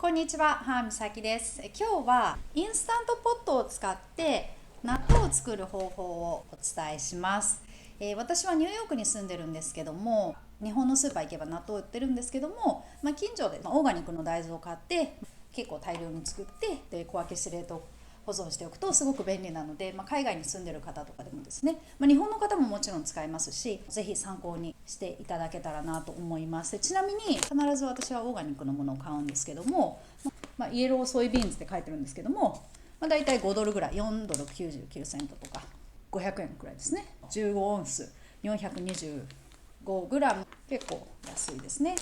こんにちは、みさきです。今日はインスタントポットを使って納豆を作る方法をお伝えします。私はニューヨークに住んでるんですけども、日本のスーパー行けば納豆売ってるんですけども、近所でオーガニックの大豆を買って結構大量に作ってで小分けして冷凍保存しておくとすごく便利なので、海外に住んでる方とかでもですね、日本の方ももちろん使えますし、ぜひ参考にしていただけたらなと思います。ちなみに必ず私はオーガニックのものを買うんですけども、イエローソイビーンズって書いてるんですけども、だいたい5ドルぐらい、4ドル99セントとか500円くらいですね。15オンス 425g、 結構安いですね。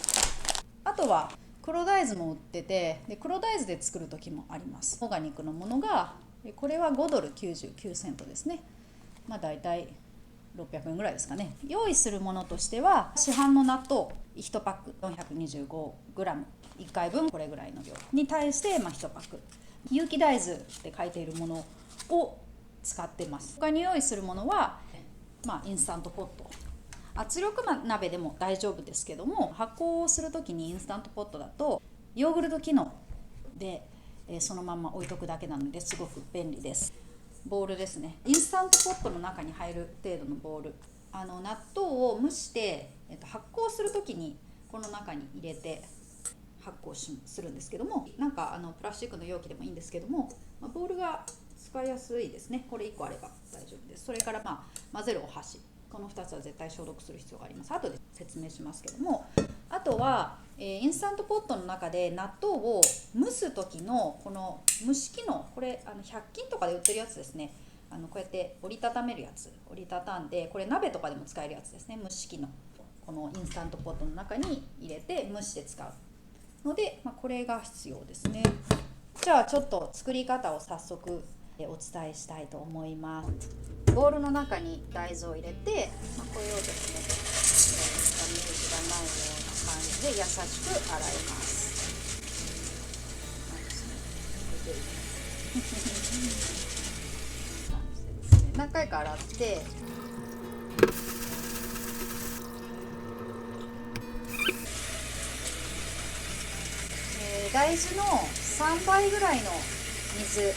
あとは黒大豆も売ってて、で黒大豆で作る時もあります。オーガニックのものがこれは5ドル99セントですね。だいたい600円ぐらいですかね。用意するものとしては、市販の納豆1パック 425g、 1回分これぐらいの量に対して1パック、有機大豆って書いているものを使ってます。他に用意するものは、インスタントポット、圧力鍋でも大丈夫ですけども、発酵をする時にインスタントポットだとヨーグルト機能でそのまま置いとくだけなのですごく便利です。ボウルですね。インスタントポットの中に入る程度のボウル、納豆を蒸して、発酵する時にこの中に入れて発酵するんですけども、プラスチックの容器でもいいんですけども、ボウルが使いやすいですね。これ1個あれば大丈夫です。それから混ぜるお箸、この2つは絶対消毒する必要があります。後で説明しますけども、あとは、インスタントポットの中で納豆を蒸す時のこの蒸し器の、これ100均とかで売ってるやつですね。こうやって折りたためるやつ、折りたたんで、これ鍋とかでも使えるやつですね。蒸し器のこのインスタントポットの中に入れて蒸して使うので、これが必要ですね。じゃあちょっと作り方を早速お伝えしたいと思います。ボウルの中に大豆を入れて、これをですね、ダメージがないような感じで優しく洗います。何回か洗って、大豆の3倍ぐらいの水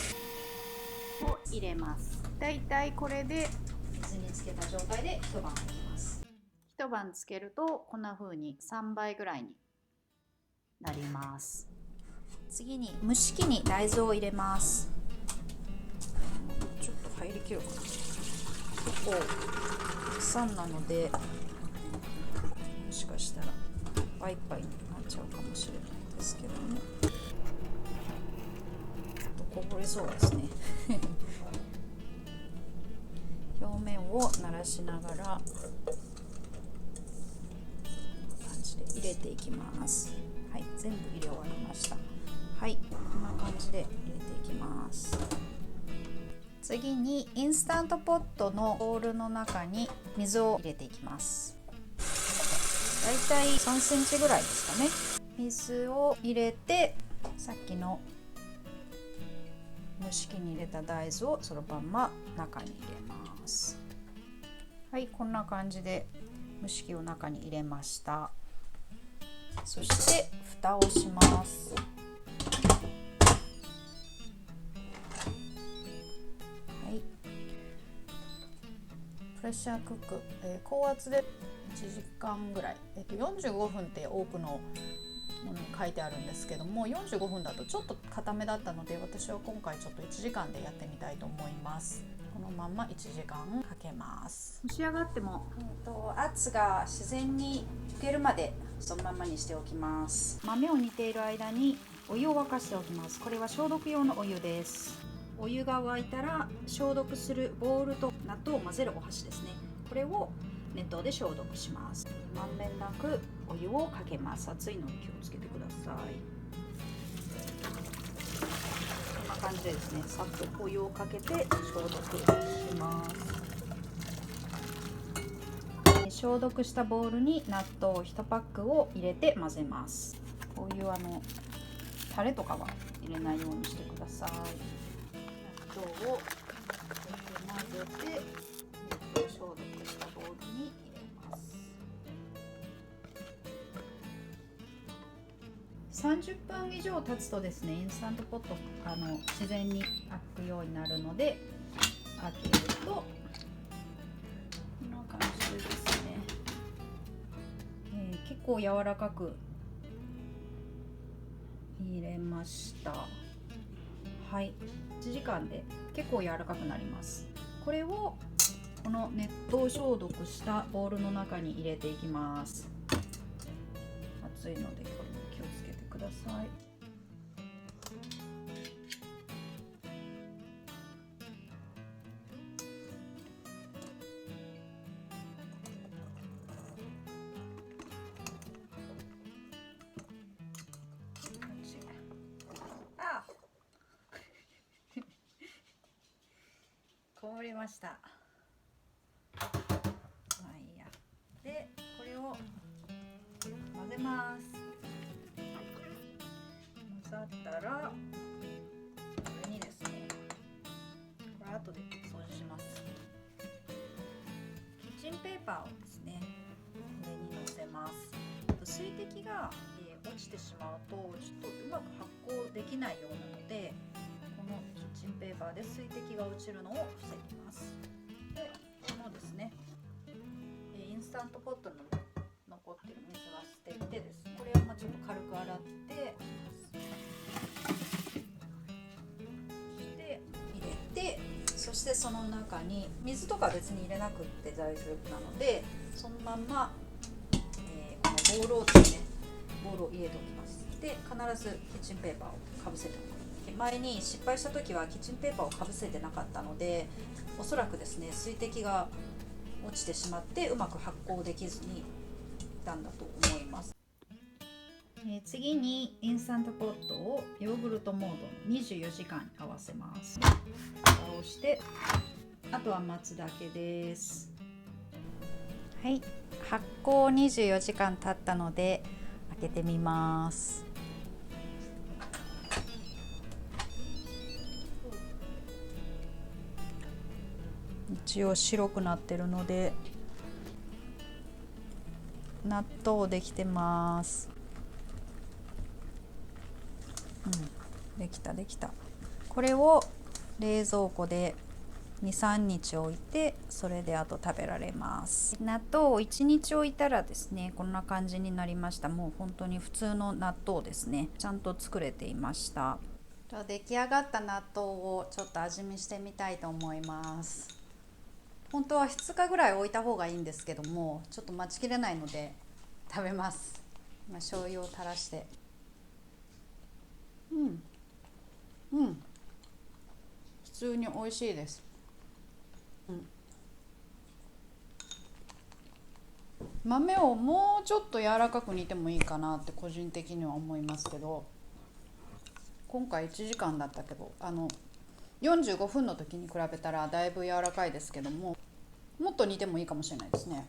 を入れます。だいたいこれで水につけた状態で一晩置きます。一晩つけるとこんな風に3倍ぐらいになります。次に蒸し器に大豆を入れます。ちょっと入りきるかな。結構たくさんなので、もしかしたらいっぱいいっぱいになっちゃうかもしれないですけどね。こぼれそうですね表面を慣らしながら感じで入れていきます。はい、全部入れ終わりました。はい、こんな感じで入れていきます。次にインスタントポットのボウルの中に水を入れていきます。だいたい3センチぐらいですかね。水を入れて、さっきの蒸し器に入れた大豆をそのまま中に入れます。はい、こんな感じで蒸し器を中に入れました。そして蓋をします。はい、プレッシャークック、高圧で1時間ぐらい、45分って多くのものに書いてあるんですけども、45分だとちょっと固めだったので、私は今回ちょっと1時間でやってみたいと思います。このまま1時間かけます。蒸し上がっても、圧が自然に溶けるまでそのままにしておきます。豆を煮ている間にお湯を沸かしておきます。これは消毒用のお湯です。お湯が沸いたら消毒するボウルと納豆を混ぜるお箸ですね、これを熱湯で消毒します。まんべんなくお湯をかけます。熱いのに気をつけてください。こんな感じでですね、さっとお湯をかけて消毒します。消毒したボウルに納豆1パックを入れて混ぜます。こういうタレとかは入れないようにしてください。納豆を混ぜて消毒したボウルに入れます。30分以上経つとですね、インスタントポット自然に開くようになるので、開けるとこんな感じでですね、結構柔らかく入れました。はい、1時間で結構柔らかくなります。これをこの熱湯消毒したボウルの中に入れていきます。熱いのでこれも気をつけてください。あこぼれました。まあいいや。でこれを混ぜます。混ざったらこれにですね、これ後で掃除します。キッチンペーパーをですね、これにのせます。水滴が、落ちてしまうとちょっとうまく発酵できないようなので、このキッチンペーパーで水滴が落ちるのを防ぎます。でこのですね、インスタントポットの残ってる水は捨ててですね、これをちょっと軽く洗って、そしてその中に水とか別に入れなくって大丈夫なので、そのまんま、このボウルをですね、ボウルを入れておきます。で必ずキッチンペーパーをかぶせておく。前に失敗した時はキッチンペーパーをかぶせてなかったので、おそらくですね水滴が落ちてしまってうまく発酵できずにいたんだと思います。次にインスタントポットをヨーグルトモードの24時間に合わせます。蓋をしてあとは待つだけです。はい、発酵24時間経ったので開けてみます。一応白くなってるので納豆できてます。できたできた。これを冷蔵庫で 2,3 日置いて、それであと食べられます。納豆を1日置いたらですね、こんな感じになりました。もう本当に普通の納豆ですね。ちゃんと作れていました。出来上がった納豆をちょっと味見してみたいと思います。本当は2日ぐらい置いた方がいいんですけども、ちょっと待ちきれないので食べます。今醤油を垂らして、普通に美味しいです。豆をもうちょっと柔らかく煮てもいいかなって個人的には思いますけど、今回1時間だったけど45分の時に比べたらだいぶ柔らかいですけども、もっと煮てもいいかもしれないですね。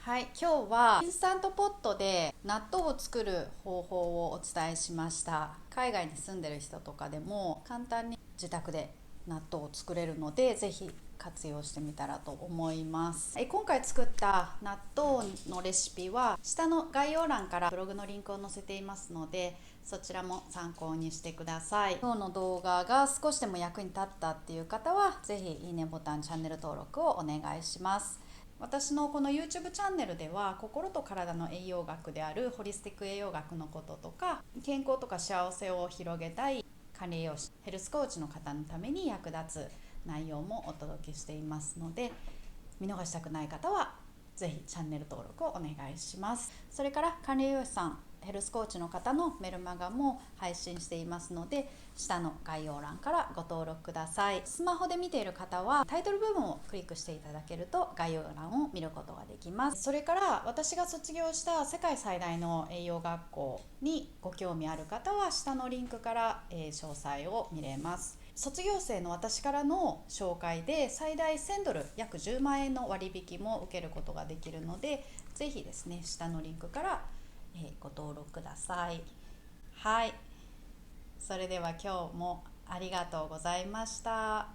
はい、今日はインスタントポットで納豆を作る方法をお伝えしました。海外に住んでる人とかでも簡単に自宅で納豆を作れるので、ぜひ活用してみたらと思います。今回作った納豆のレシピは下の概要欄からブログのリンクを載せていますので、そちらも参考にしてください。今日の動画が少しでも役に立ったっていう方は、ぜひいいねボタン、チャンネル登録をお願いします。私のこの YouTube チャンネルでは、心と体の栄養学であるホリスティック栄養学のこととか、健康とか幸せを広げたい管理栄養士、ヘルスコーチの方のために役立つ内容もお届けしていますので、見逃したくない方はぜひチャンネル登録をお願いします。それから管理栄養士さん、ヘルスコーチの方のメルマガも配信していますので、下の概要欄からご登録ください。スマホで見ている方はタイトル部分をクリックしていただけると概要欄を見ることができます。それから私が卒業した世界最大の栄養学校にご興味ある方は、下のリンクから詳細を見れます。卒業生の私からの紹介で最大$1000、約10万円の割引も受けることができるので、ぜひですね、下のリンクからご登録ください。はい、それでは今日もありがとうございました。